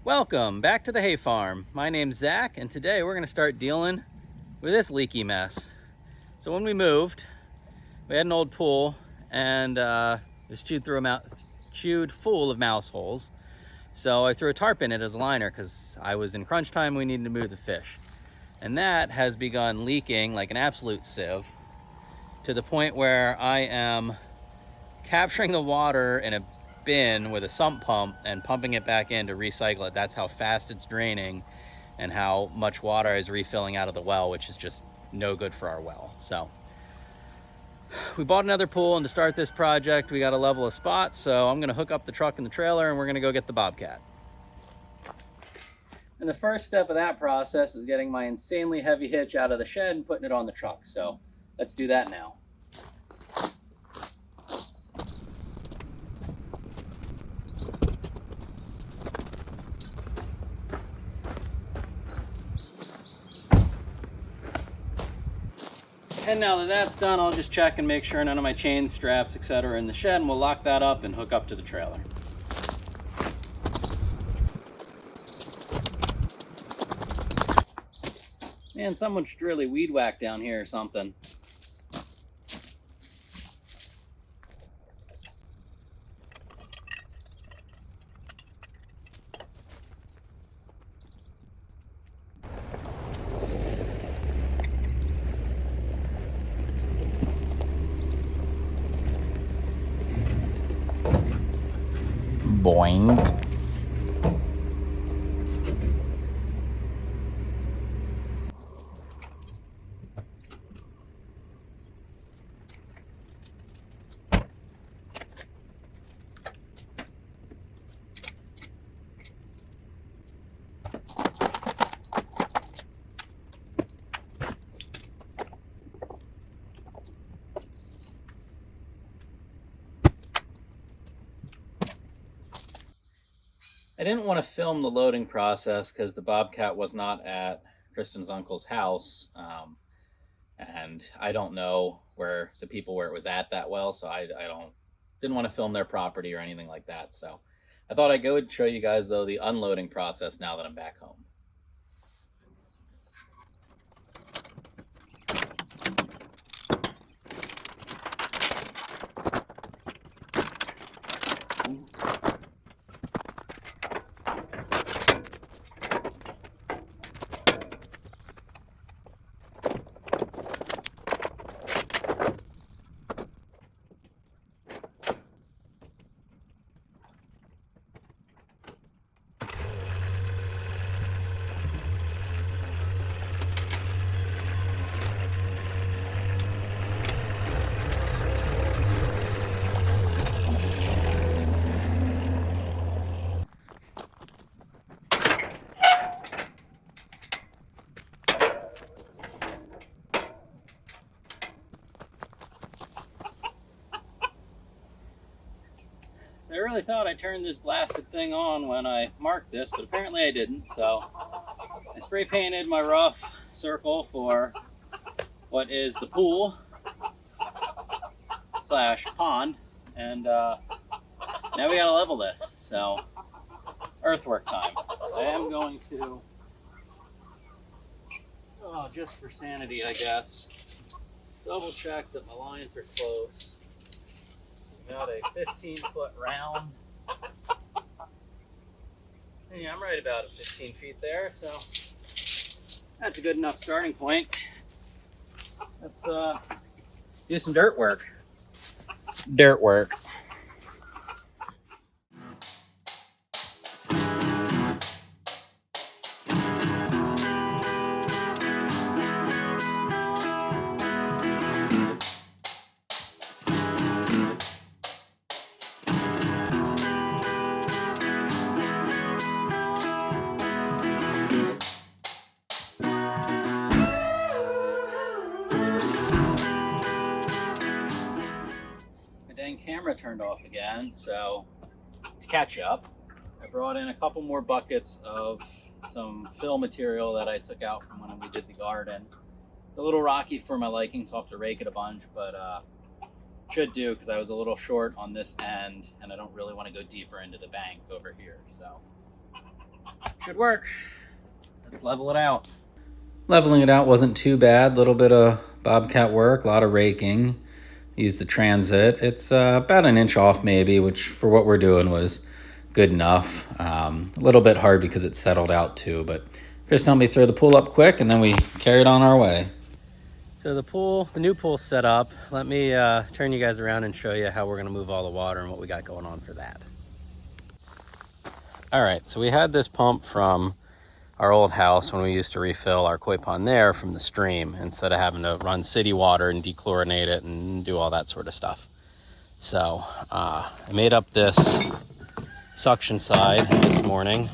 Welcome back to the hay farm. My name's Zach, and today we're going to start dealing with this leaky mess. So when we moved, we had an old pool, and it was chewed full of mouse holes. So I threw a tarp in it as a liner because I was in crunch time. We needed to move the fish, and that has begun leaking like an absolute sieve to the point where I am capturing the water in a bin with a sump pump and pumping it back in to recycle it. That's how fast it's draining and how much water is refilling out of the well, which is just no good for our well. So we bought another pool, and to start this project, we got to level a spot. So I'm gonna hook up the truck and the trailer, and we're gonna go get the Bobcat. And the first step of that process is getting my insanely heavy hitch out of the shed and putting it on the truck. So let's do that now. And now that that's done, I'll just check and make sure none of my chains, straps, etc. are in the shed, and we'll lock that up and hook up to the trailer. Man, someone should really weed whack down here or something. Boing. I didn't want to film the loading process because the Bobcat was not at Kristen's uncle's house, and I don't know where it was at that well, so I didn't want to film their property or anything like that. So I thought I'd go and show you guys though the unloading process now that I'm back home. I really thought I turned this blasted thing on when I marked this, but apparently I didn't. So I spray painted my rough circle for what is the pool slash pond, and now we gotta level this. So earthwork time. I am going to, just for sanity, I guess, double check that my lines are close. Got a 15-foot round. And yeah, I'm right about 15 feet there, so that's a good enough starting point. Let's do some dirt work. Dirt work. Camera turned off again, so to catch up, I brought in a couple more buckets of some fill material that I took out from when we did the garden. It's a little rocky for my liking, so I'll have to rake it a bunch, but should do because I was a little short on this end and I don't really want to go deeper into the bank over here. So Should work. Let's level it out. Leveling it out wasn't too bad. A little bit of Bobcat work, a lot of raking. Used the transit. It's about an inch off maybe, which for what we're doing was good enough. A little bit hard because it settled out too, but Chris helped me throw the pool up quick and then we carried on our way. So the new pool's set up. Let me turn you guys around and show you how we're gonna move all the water and what we got going on for that. All right, so we had this pump from our old house when we used to refill our koi pond there from the stream instead of having to run city water and dechlorinate it and do all that sort of stuff. So I made up this suction side this morning.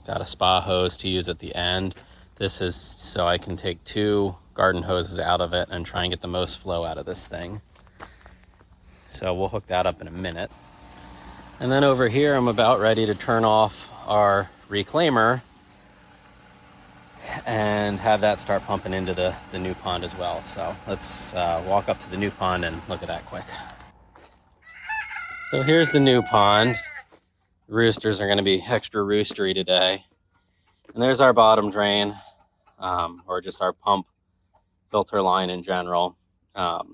Got a spa hose to use at the end. This is so I can take 2 garden hoses out of it and try and get the most flow out of this thing. So we'll hook that up in a minute. And then over here, I'm about ready to turn off our reclaimer and have that start pumping into the new pond as well. So let's walk up to the new pond and look at that quick. So here's the new pond. Roosters are gonna be extra roostery today. And there's our bottom drain, or just our pump filter line in general. So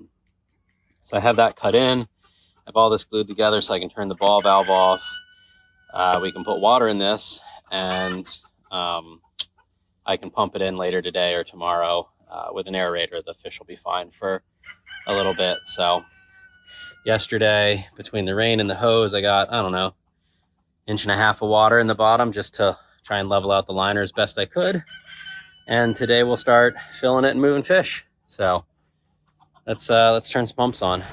I have that cut in. I have all this glued together so I can turn the ball valve off. We can put water in this and I can pump it in later today or tomorrow with an aerator. The fish will be fine for a little bit. So yesterday, between the rain and the hose, I got, I don't know, 1.5 inches of water in the bottom just to try and level out the liner as best I could. And today we'll start filling it and moving fish. So let's turn some pumps on.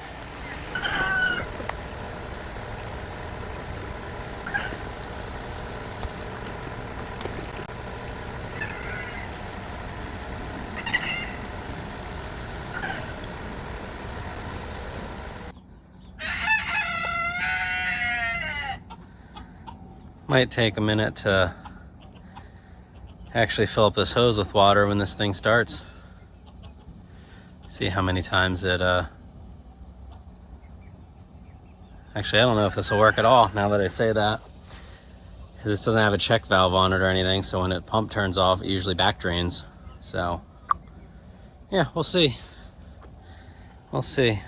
Might take a minute to actually fill up this hose with water when this thing starts. See how many times it, actually I don't know if this will work at all now that I say that. Because this doesn't have a check valve on it or anything, so when it pump turns off, it usually back drains. So, yeah, we'll see. We'll see.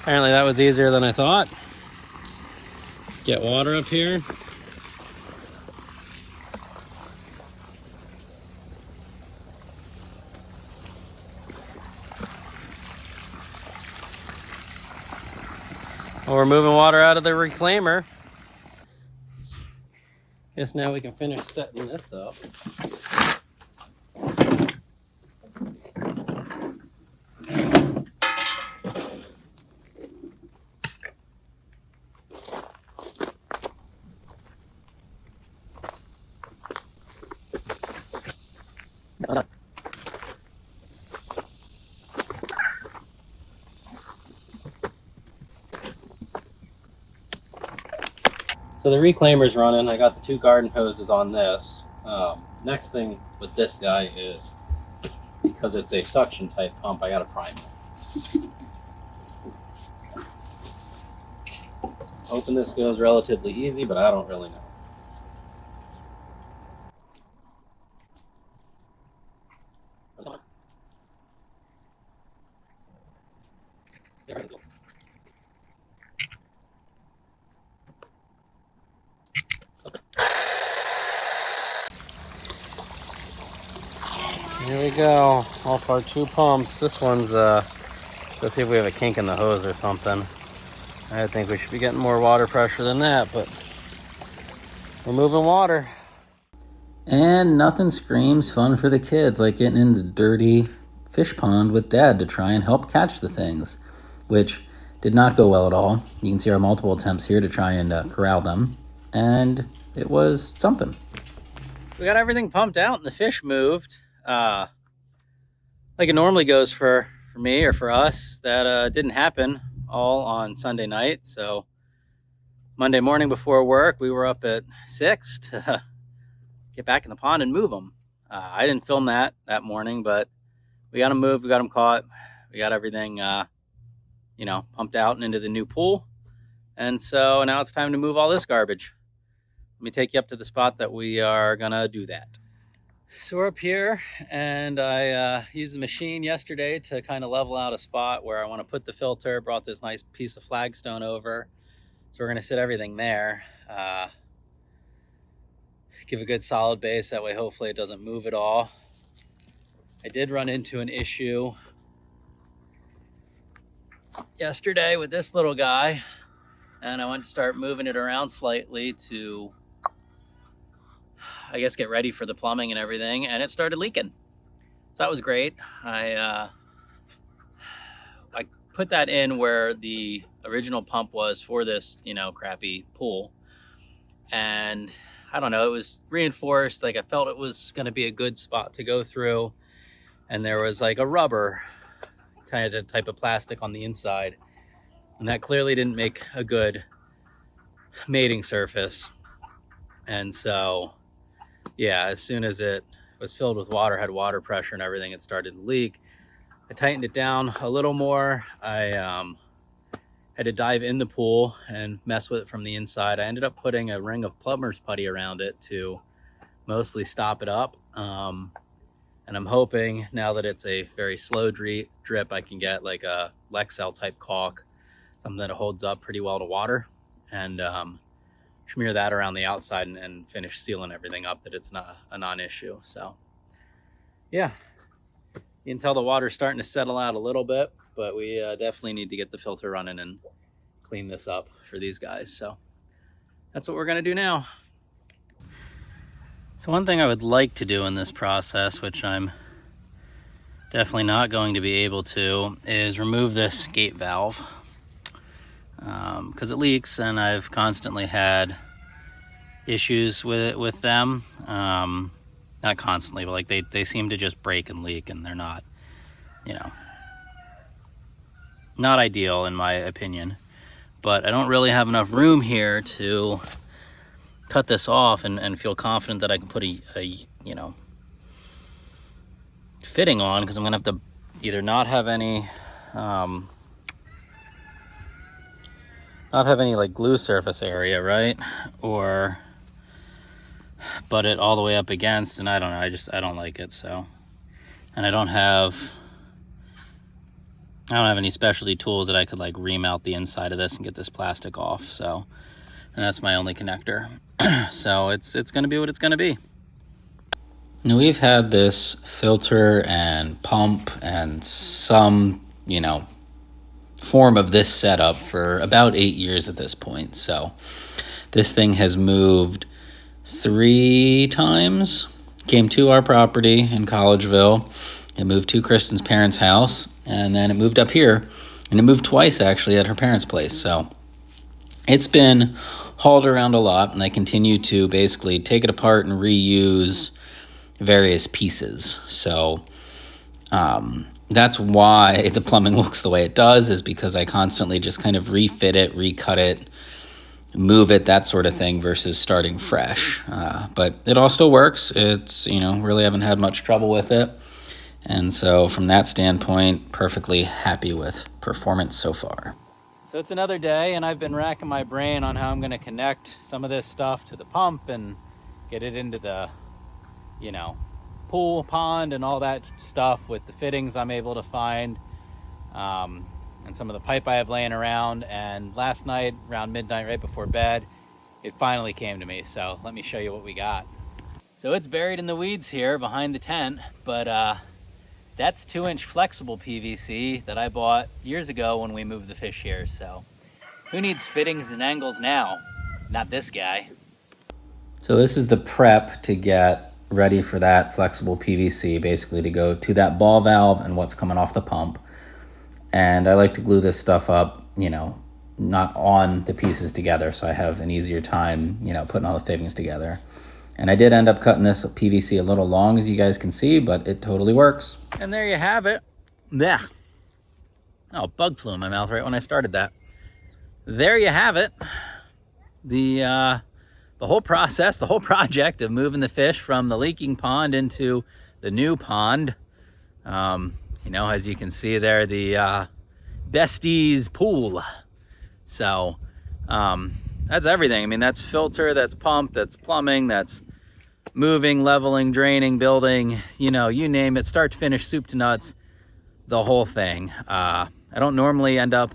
Apparently that was easier than I thought. Get water up here. Well, we're moving water out of the reclaimer. Guess now we can finish setting this up. So the reclaimer's running. I got the 2 garden hoses on this. Next thing with this guy is, because it's a suction type pump, I got to prime it. Hoping this goes relatively easy, but I don't really know. Here we go, off our 2 pumps. This one's, let's see if we have a kink in the hose or something. I think we should be getting more water pressure than that, but we're moving water. And nothing screams fun for the kids like getting in the dirty fish pond with Dad to try and help catch the things, which did not go well at all. You can see our multiple attempts here to try and corral them, and it was something. We got everything pumped out and the fish moved. Like it normally goes for me or for us. That didn't happen all on Sunday night. So Monday morning before work, we were up at 6 to get back in the pond and move them. I didn't film that morning, but we got them moved, we got them caught, we got everything, pumped out and into the new pool. And so now it's time to move all this garbage. Let me take you up to the spot that we are gonna do that. So we're up here, and I used the machine yesterday to kind of level out a spot where I want to put the filter. Brought this nice piece of flagstone over, so we're going to sit everything there, give a good solid base, that way hopefully it doesn't move at all. I did run into an issue yesterday with this little guy, and I went to start moving it around slightly to, I guess, get ready for the plumbing and everything, and it started leaking. So that was great. I put that in where the original pump was for this, crappy pool. And I don't know, it was reinforced. Like, I felt it was going to be a good spot to go through. And there was like a rubber kind of type of plastic on the inside. And that clearly didn't make a good mating surface. And so, yeah, as soon as it was filled with water, had water pressure and everything, it started to leak. I tightened it down a little more. I had to dive in the pool and mess with it from the inside. I ended up putting a ring of plumber's putty around it to mostly stop it up. And I'm hoping, now that it's a very slow drip, I can get like a Lexel type caulk, something that holds up pretty well to water, and smear that around the outside and finish sealing everything up, that it's not a non-issue. So yeah, you can tell the water's starting to settle out a little bit, but we definitely need to get the filter running and clean this up for these guys. So that's what we're gonna do now. So one thing I would like to do in this process, which I'm definitely not going to be able to, is remove this gate valve, because it leaks, and I've constantly had issues with them. Not constantly, but like they seem to just break and leak, and they're not, not ideal in my opinion. But I don't really have enough room here to cut this off and feel confident that I can put a fitting on, because I'm gonna have to either not have any like glue surface area, right, or butt it all the way up against, and I don't know, I don't like it. So, and I don't have any specialty tools that I could like remount the inside of this and get this plastic off. So, and that's my only connector. So it's gonna be what it's gonna be. Now, we've had this filter and pump and some, form of this setup for about 8 years at this point. So this thing has moved 3 times. Came to our property in Collegeville. It moved to Kristen's parents' house, and then it moved up here, and it moved twice actually at her parents' place. So it's been hauled around a lot, and I continue to basically take it apart and reuse various pieces. So that's why the plumbing looks the way it does, is because I constantly just kind of refit it, recut it, move it, that sort of thing, versus starting fresh. But it all still works. It's, really haven't had much trouble with it. And so from that standpoint, perfectly happy with performance so far. So it's another day, and I've been racking my brain on how I'm going to connect some of this stuff to the pump and get it into the, pool, pond, and all that stuff with the fittings I'm able to find, and some of the pipe I have laying around. And last night around midnight, right before bed, it finally came to me. So let me show you what we got. So it's buried in the weeds here behind the tent, but that's 2-inch flexible PVC that I bought years ago when we moved the fish here. So who needs fittings and angles now? Not this guy. So this is the prep to get ready for that flexible PVC, basically to go to that ball valve and what's coming off the pump. And I like to glue this stuff up, not on the pieces together, so I have an easier time, putting all the fittings together. And I did end up cutting this PVC a little long, as you guys can see, but it totally works. And there you have it. Yeah. Oh, bug flew in my mouth right when I started that. There you have it. The the whole process, the whole project of moving the fish from the leaking pond into the new pond. You know, as you can see there, the Besties pool. So that's everything. I mean, that's filter, that's pump, that's plumbing, that's moving, leveling, draining, building, you know, you name it, start to finish, soup to nuts, the whole thing. I don't normally end up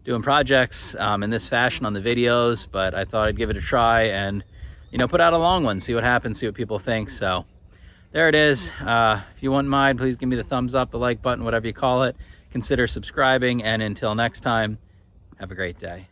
doing projects in this fashion on the videos, but I thought I'd give it a try and, you know, put out a long one, see what happens, see what people think. So there it is. If you wouldn't mind, please give me the thumbs up, the like button, whatever you call it. Consider subscribing, and until next time, have a great day.